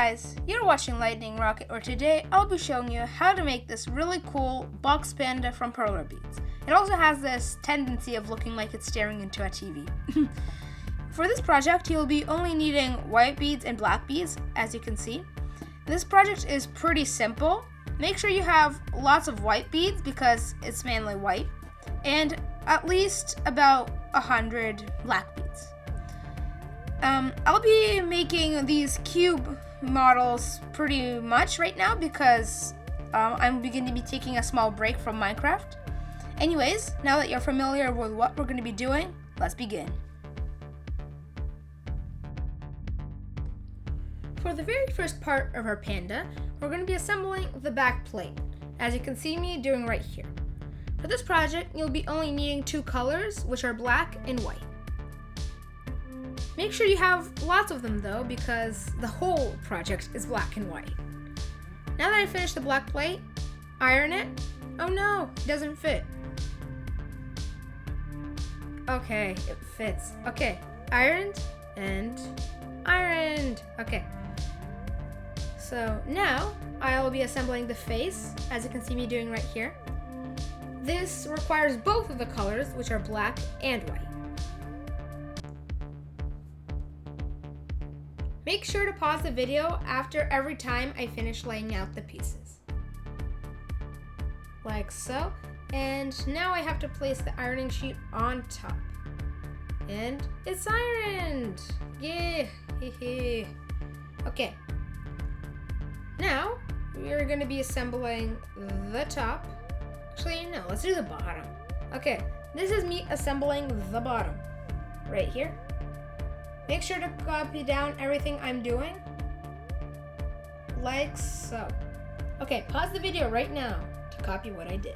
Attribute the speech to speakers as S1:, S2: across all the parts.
S1: guys, you're watching Lightning Rocket, or today I'll be showing you how to make this really cool box panda from Perler Beads. It also has this tendency of looking like it's staring into a TV. For this project, you'll be only needing white beads and black beads, as you can see. This project is pretty simple. Make sure you have lots of white beads because it's mainly white, and at least about 100 black beads. I'll be making these cube models pretty much right now because I'm going to be taking a small break from Minecraft. Anyways, now that you're familiar with what we're going to be doing, let's begin. For the very first part of our panda, we're going to be assembling the back plate, as you can see me doing right here. For this project, you'll be only needing two colors, which are black and white. Make sure you have lots of them though, because the whole project is black and white. Now that I finished the black plate, iron it. Oh no, it doesn't fit. Okay, it fits. Okay, ironed and ironed. Okay. So now I'll be assembling the face, as you can see me doing right here. This requires both of the colors, which are black and white. Make sure to pause the video after every time I finish laying out the pieces. Like so. And now I have to place the ironing sheet on top. And it's ironed! Yeah! Okay. Now, we're going to be assembling the top. Actually, no, let's do the bottom. Okay, this is me assembling the bottom. Right here. Make sure to copy down everything I'm doing. Like so. Okay, pause the video right now to copy what I did.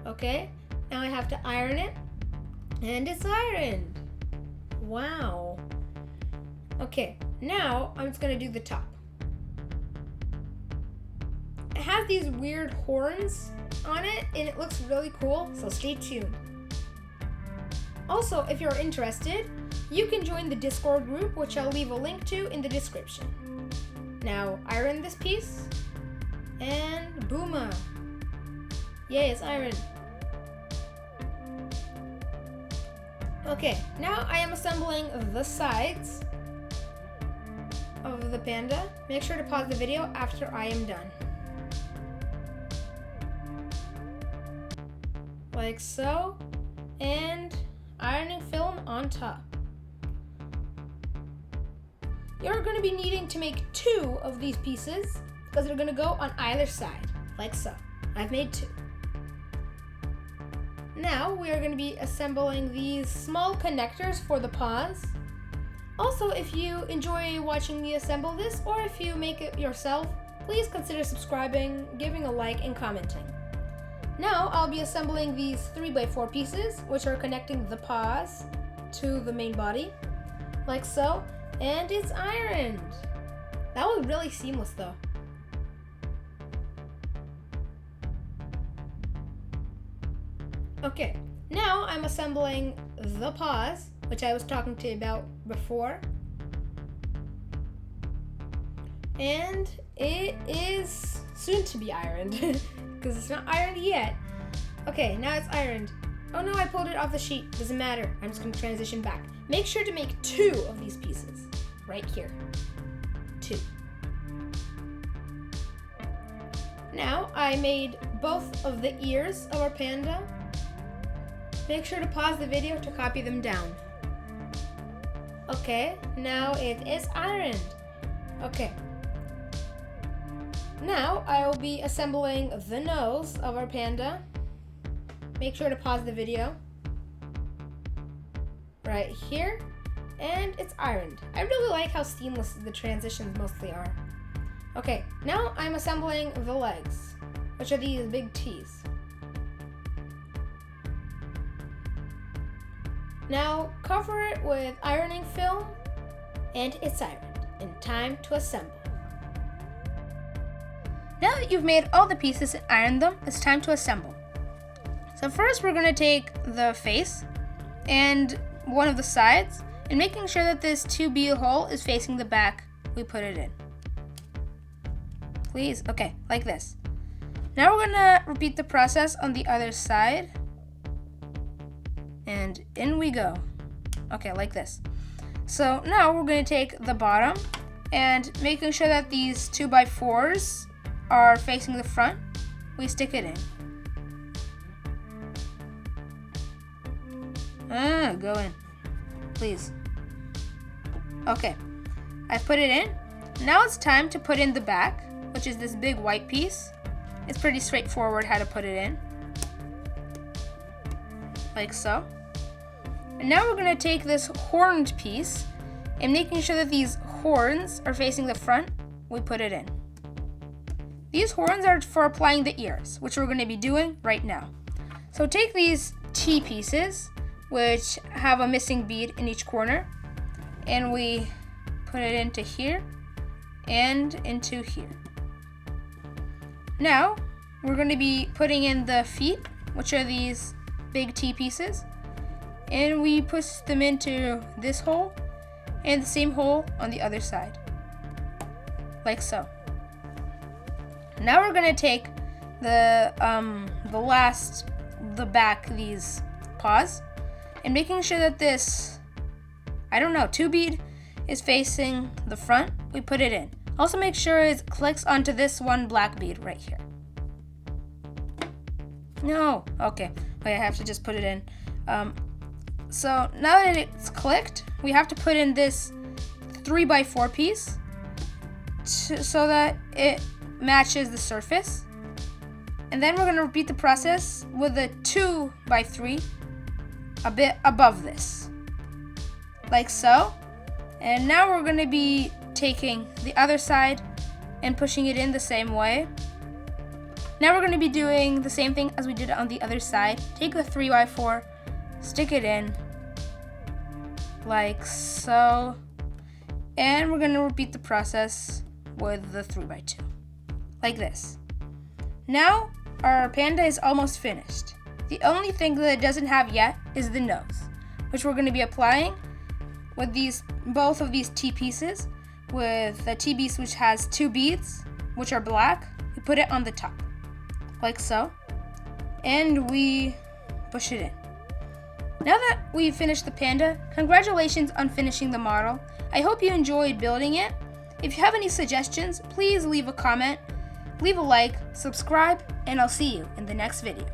S1: Okay, now I have to iron it. And it's ironed. Wow. Okay, now I'm just going to do the top. It has these weird horns on it and it looks really cool, so stay tuned. Also, if you're interested, you can join the Discord group, which I'll leave a link to in the description. Now, iron this piece, and booma! Yay, it's ironed. Okay, now I am assembling the sides of the panda. Make sure to pause the video after I am done. Like so, and ironing film on top. You're going to be needing to make two of these pieces because they're going to go on either side, like so. I've made two. Now we are going to be assembling these small connectors for the paws. Also, if you enjoy watching me assemble this, or if you make it yourself, please consider subscribing, giving a like, and commenting. Now I'll be assembling these 3x4 pieces, which are connecting the paws to the main body, like so, and it's ironed. That was really seamless though. Okay, now I'm assembling the paws, which I was talking to you about before. And it is soon to be ironed, because it's not ironed yet. Okay, now it's ironed. Oh no, I pulled it off the sheet. Doesn't matter. I'm just going to transition back. Make sure to make two of these pieces. Right here. Two. Now I made both of the ears of our panda. Make sure to pause the video to copy them down. Okay, now it is ironed. Okay. Now I will be assembling the nose of our panda. Make sure to pause the video. Right here. And it's ironed. I really like how seamless the transitions mostly are. Okay, now I'm assembling the legs, which are these big T's. Now cover it with ironing film, and it's ironed, and time to assemble. Now that you've made all the pieces and ironed them, it's time to assemble. So first we're going to take the face and one of the sides And making sure that this 2 bead hole is facing the back, we put it in. Please, okay, like this. Now we're gonna repeat the process on the other side. And in we go. Okay, like this. So now we're gonna take the bottom and making sure that these 2x4s are facing the front, we stick it in. Go in, please. Okay, I've put it in. Now it's time to put in the back, which is this big white piece. It's pretty straightforward how to put it in. Like so. And now we're gonna take this horned piece and making sure that these horns are facing the front, we put it in. These horns are for applying the ears, which we're gonna be doing right now. So take these T pieces, which have a missing bead in each corner, and we put it into here and into here. Now we're going to be putting in the feet, which are these big T pieces, and we push them into this hole and the same hole on the other side, like so. Now we're going to take the back, these paws, and making sure that this, 2 bead is facing the front, we put it in. Also make sure it clicks onto this one black bead right here. No, okay, I have to just put it in. So now that it's clicked, we have to put in this 3x4 piece so that it matches the surface. And then we're gonna repeat the process with a 2x3 a bit above this, like so. And now we're gonna be taking the other side and pushing it in the same way. Now we're gonna be doing the same thing as we did on the other side. Take the 3x4, stick it in, like so. And we're gonna repeat the process with the 3x2, like this. Now our panda is almost finished. The only thing that it doesn't have yet is the nose, which we're going to be applying with both of these T pieces. With the T piece which has 2 beads, which are black, we put it on the top, like so, and we push it in. Now that we've finished the panda, congratulations on finishing the model. I hope you enjoyed building it. If you have any suggestions, please leave a comment, leave a like, subscribe, and I'll see you in the next video.